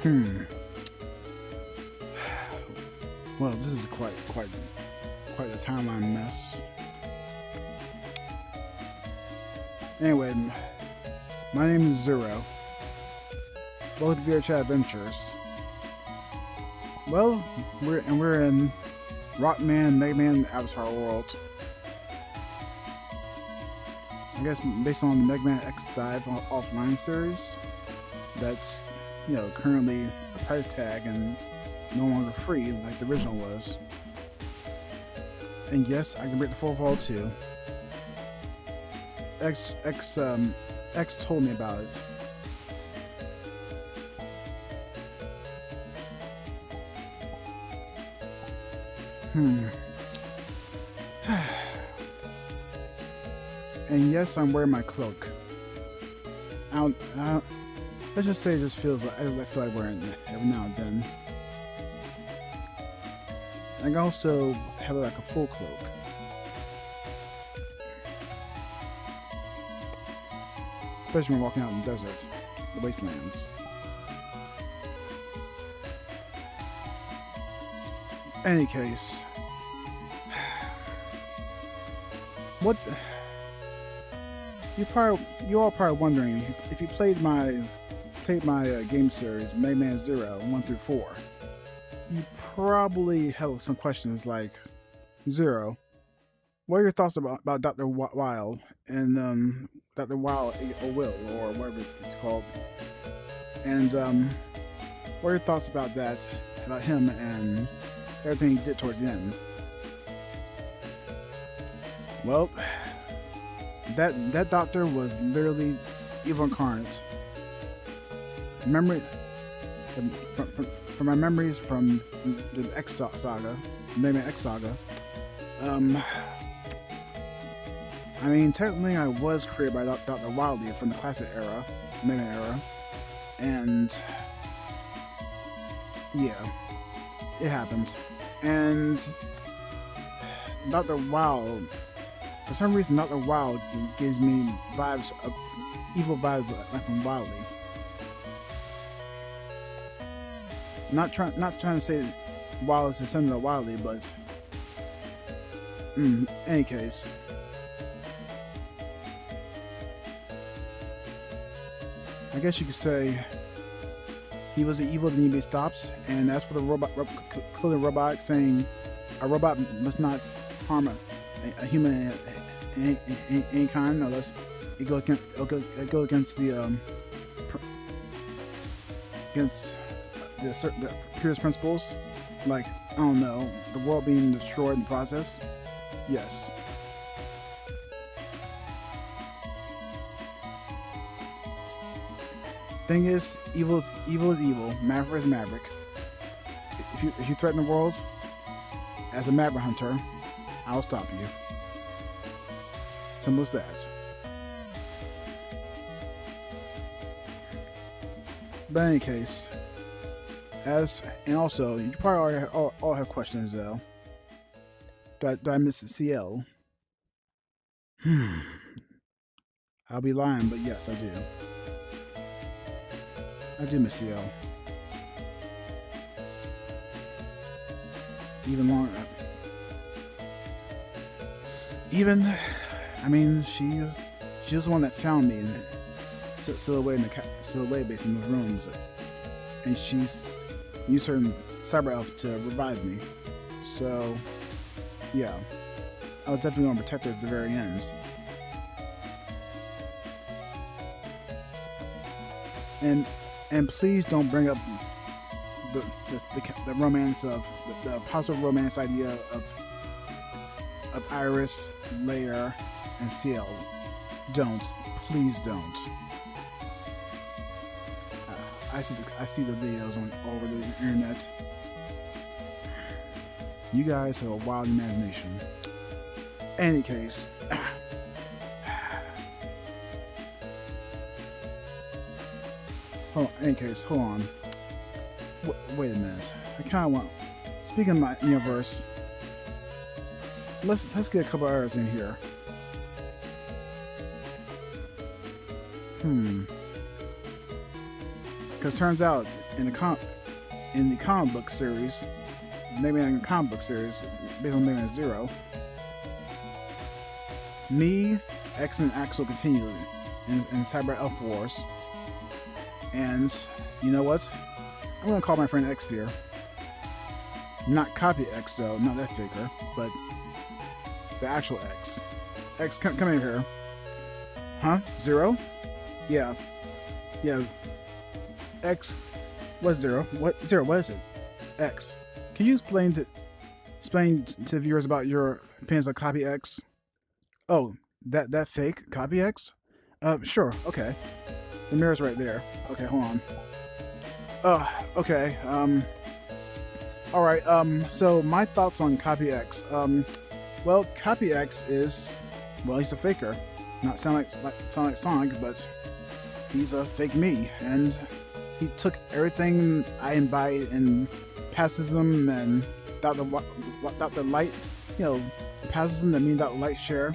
Hmm. Well, this is quite a timeline mess. Anyway, my name is Zero. Welcome to VRChat Adventures. Well, we're in Rockman Megaman Avatar world. I guess based on the Megaman X offline series, that's currently a price tag and no longer free like the original was. And yes, I can break the fourth wall too. X told me about it. And yes, I'm wearing my cloak. Let's just say it just feels like I feel like wearing it every now and then. I can also have like a full cloak. Especially when walking out in the desert, the wastelands. Any case, what you all probably wondering if you played my game series MegamanZero 1 through 4, you probably have some questions like, Zero, what are your thoughts about Dr. Wild and Dr. Wild or Will or whatever it's called, and what are your thoughts about that, about him and everything he did towards the end? Well, that doctor was literally evil incarnate. From my memories from the X saga, Megaman X saga, I mean, technically I was created by Dr. Wildly from the classic era, Megaman era, and yeah, it happened. And Dr. Wild, for some reason, Dr. Wild gives me vibes of evil vibes like from Wildly. Not trying to say Wild is descendant of Wildly, but any case. I guess you could say he was the evil that needed to be stopped, and as for the robot saying a robot must not harm a human in any kind unless it go against the purest principles, like, I don't know, the world being destroyed in the process. Yes. Thing is, evil is evil. Maverick is Maverick. If you threaten the world as a Maverick hunter, I'll stop you. Simple as that. But in any case, and also, you probably all have questions though. Do I miss CL? I'll be lying, but yes, I do. I do miss CL. Even longer. I mean, she was the one that found me and silhouette based in the rooms, and she's used her cyber elf to revive me. So, yeah, I was definitely going to protect her at the very end. And please don't bring up the romance of the possible romance idea of Iris, Leia, and CL. Don't, please don't. I see the videos all over the internet. You guys have a wild imagination. Any case. Hold on. Wait a minute. I kind of want. Speaking of my universe, let's get a couple errors in here. Because turns out in the comic book series, Megaman comic book series, based on Megaman Zero, me, X, and Axel continue in Cyber Elf Wars. And you know what? I'm gonna call my friend X here. Not copy X though, not that figure, but the actual X. X, come in here. Huh? Zero? Yeah. Yeah. X. What's Zero? What Zero? What is it? X. Can you explain to viewers about your opinions on copy X? Oh, that fake copy X? Sure. Okay. The mirror's right there. Okay, hold on. Okay. All right. So my thoughts on copy X. Well, copy X is, well, he's a faker. Not sound like Sonic, but he's a fake me, and he took everything I embodied in pacifism and without the light, you know, pacifism that means without light share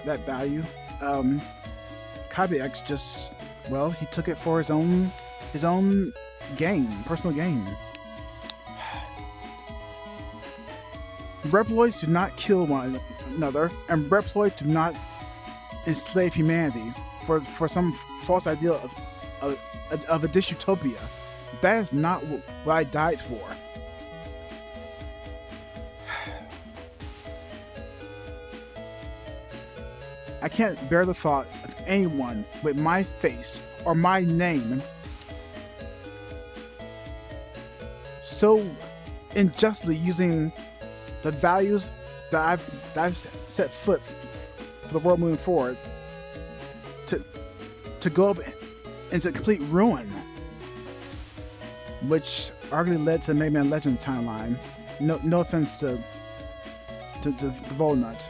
that value. Copy X just, well, he took it for his own gain, personal gain. Reploids do not kill one another, and Reploids do not enslave humanity for some false ideal of a dystopia. That is not what I died for. I can't bear the thought of anyone with my face or my name so unjustly using the values that I've set foot for the world moving forward to go up into complete ruin, which arguably led to Megaman Legends timeline. No offense to Volnut.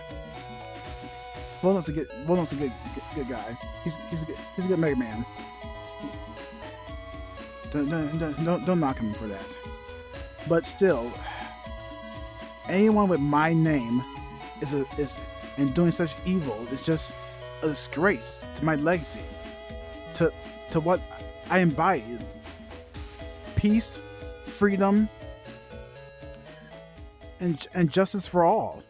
Volnut's a good guy. He's a good Mega Man. Don't knock him for that. But still, anyone with my name is and doing such evil is just a disgrace to my legacy, to what I embody: peace, freedom, and justice for all.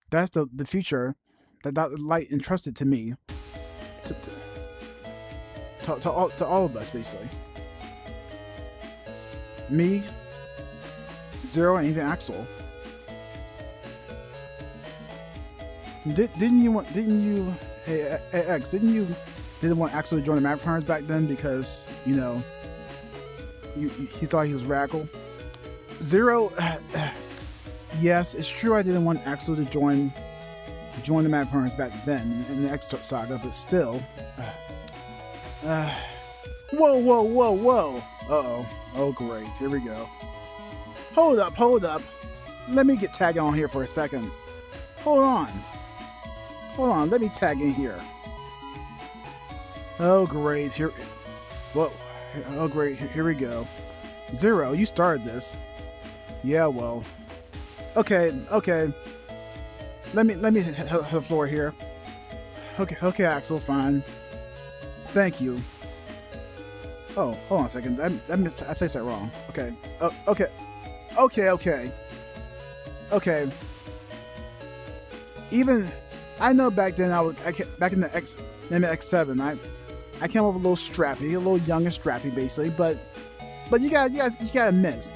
That's the future that Dr. Light entrusted to me, to all of us, basically. Me, Zero, and even Axel. Didn't you, hey X, didn't want Axel to join the Maverick Hunters back then because, you know, you thought he was radical? Zero, yes, it's true I didn't want Axel to join the Maverick Hunters back then in the X saga, but still. Whoa. Uh-oh. Oh, great. Here we go. Hold up. Let me get tagged on here for a second. Hold on. Let me tag in here. Oh, great. Whoa. Oh, great. Here we go. Zero, you started this. Yeah, well. Okay. Let me hit the floor here. Okay, Axel, fine. Thank you. Oh, hold on a second. I placed that wrong. Okay. Okay. Even I know back then back in the X7, I came over a little strappy, a little young and strappy, basically. But you gotta admit,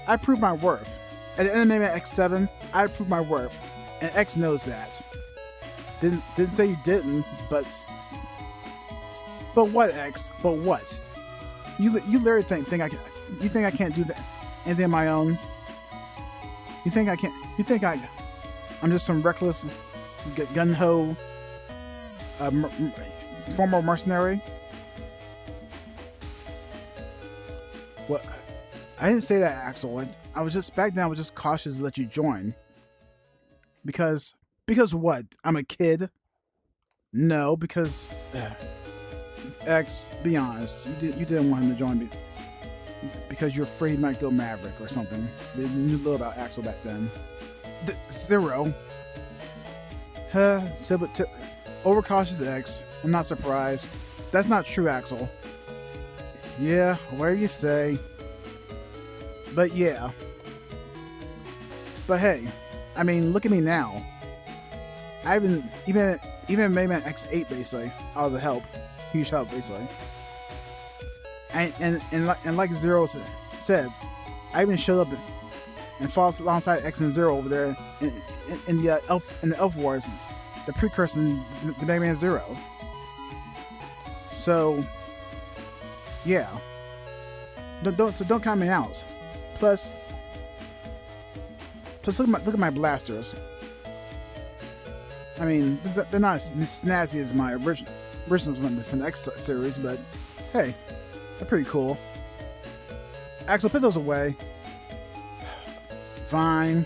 I proved my worth. At the end of Megaman X7, I proved my worth, and X knows that. Didn't say you didn't, but what, X? But what? You literally think I can't do that anything on my own? You think I can't? You think I'm just some reckless gun-ho former mercenary? What? I didn't say that, Axel. I was just back then. I was just cautious to let you join. Because what? I'm a kid? No, because X, be honest, you didn't want him to join me because you're afraid he might go Maverick or something. You knew little about Axel back then. Zero. Overcautious X. I'm not surprised. That's not true, Axel. Yeah, whatever you say. But yeah. But hey, I mean, look at me now. I haven't even Megaman X8 basically. I was a help, huge help basically. And like Zero said, I even showed up and fought alongside X and Zero over there in the Elf Wars, the precursor to the Megaman Zero. So yeah, don't count me out. Plus look at my blasters. I mean, they're not as snazzy as my originals from the X series, but hey, they're pretty cool. Axel, put those away. Fine.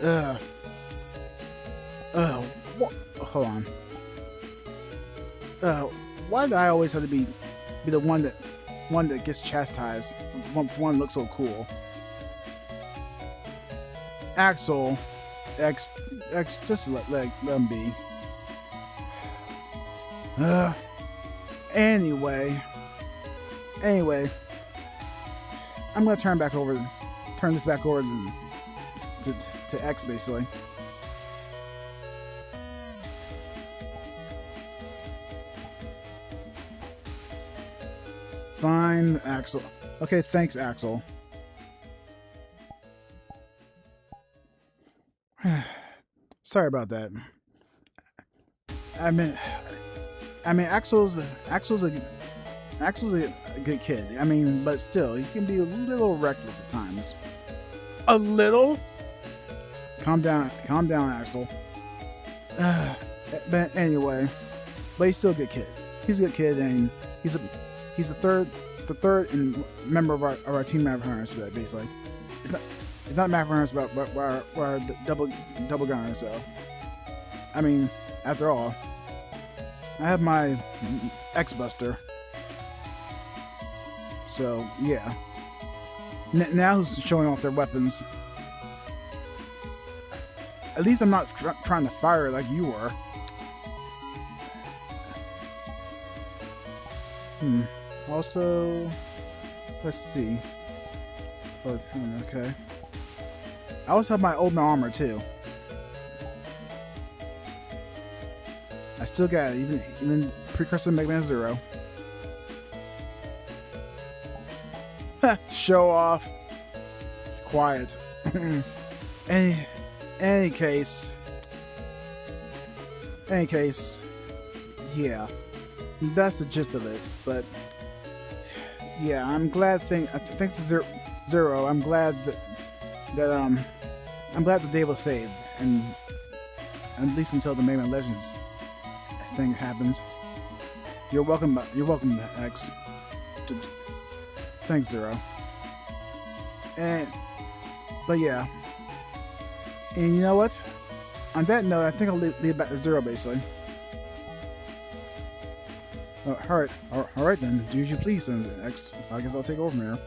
Hold on. Why do I always have to be the one that gets chastised for one looks so cool? Axel, X, just let them be. Anyway, I'm gonna turn this back over to X basically. Fine, Axel. Okay, thanks, Axel. Sorry about that. I mean, Axel's a good kid. I mean, but still, he can be a little reckless at times. A little? Calm down, Axel. But anyway, but he's still a good kid. He's a good kid, and he's the third member of our team, Maverick Hunters, basically. It's not Maverick Hunters, but we're double gunners. So, I mean, after all, I have my X-Buster. So yeah. Now who's showing off their weapons? At least I'm not trying to fire like you were. Also, let's see. Oh, okay. I also have my old armor too. I still got it, even precursor to Megaman Zero. Show off. Quiet. Any case, yeah, that's the gist of it. But yeah, I'm glad. Thanks to Zero, I'm glad that the day was saved, and at least until the Megaman Legends thing happens. You're welcome, X. Thanks, Zero. But yeah. And you know what? On that note, I think I'll leave it back to Zero, basically. Alright then. Do as you please, then, X. I guess I'll take over from here.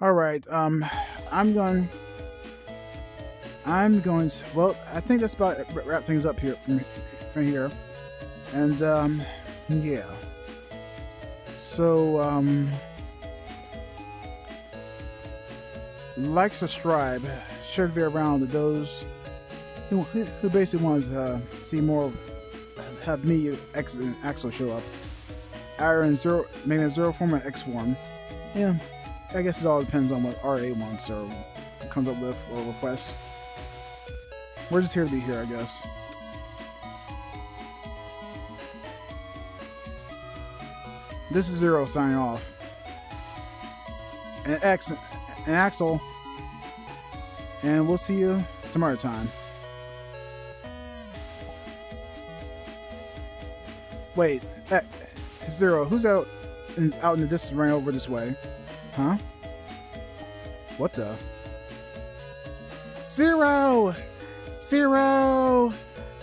Alright, I'm going to, well, I think that's about it. Wrap things up here from here. And, yeah. So, like, subscribe, share the video around to those who basically want to see more, have me, X, and Axel show up. Either in Megaman Zero form or X form. Yeah, I guess it all depends on what RA wants or comes up with or requests. We're just here to be here, I guess. This is Zero signing off. And X and Axel. And we'll see you some other time. Wait, Zero, who's out in the distance running over this way? Huh? What the? Zero! Zero!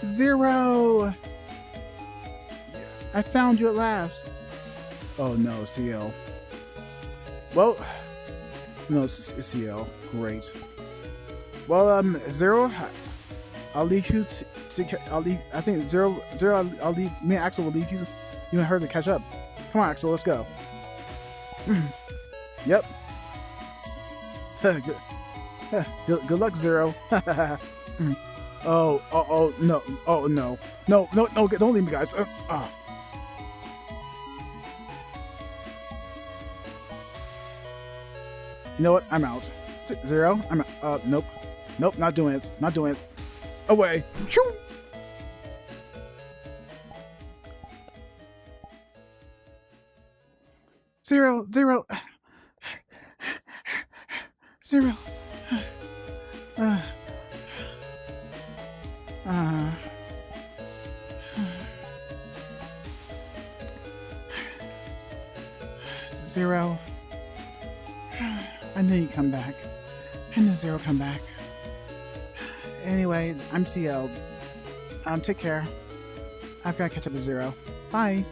Zero! I found you at last. Oh no, CL. Well, no, it's CL. Great. Well, Zero, I'll leave you to I'll leave. I think Zero. I'll leave. Me and Axel will leave you and her to catch up. Come on, Axel. Let's go. Yep. Good luck, Zero. Oh, no. Oh, no. No, don't leave me, guys. You know what? I'm out. Zero? I'm out. Nope. Nope, not doing it. Not doing it. Away. Shoo! Zero. Zero. Zero. I knew you'd come back. I knew Zero would come back. Anyway, I'm CL. Take care. I've got to catch up with Zero. Bye.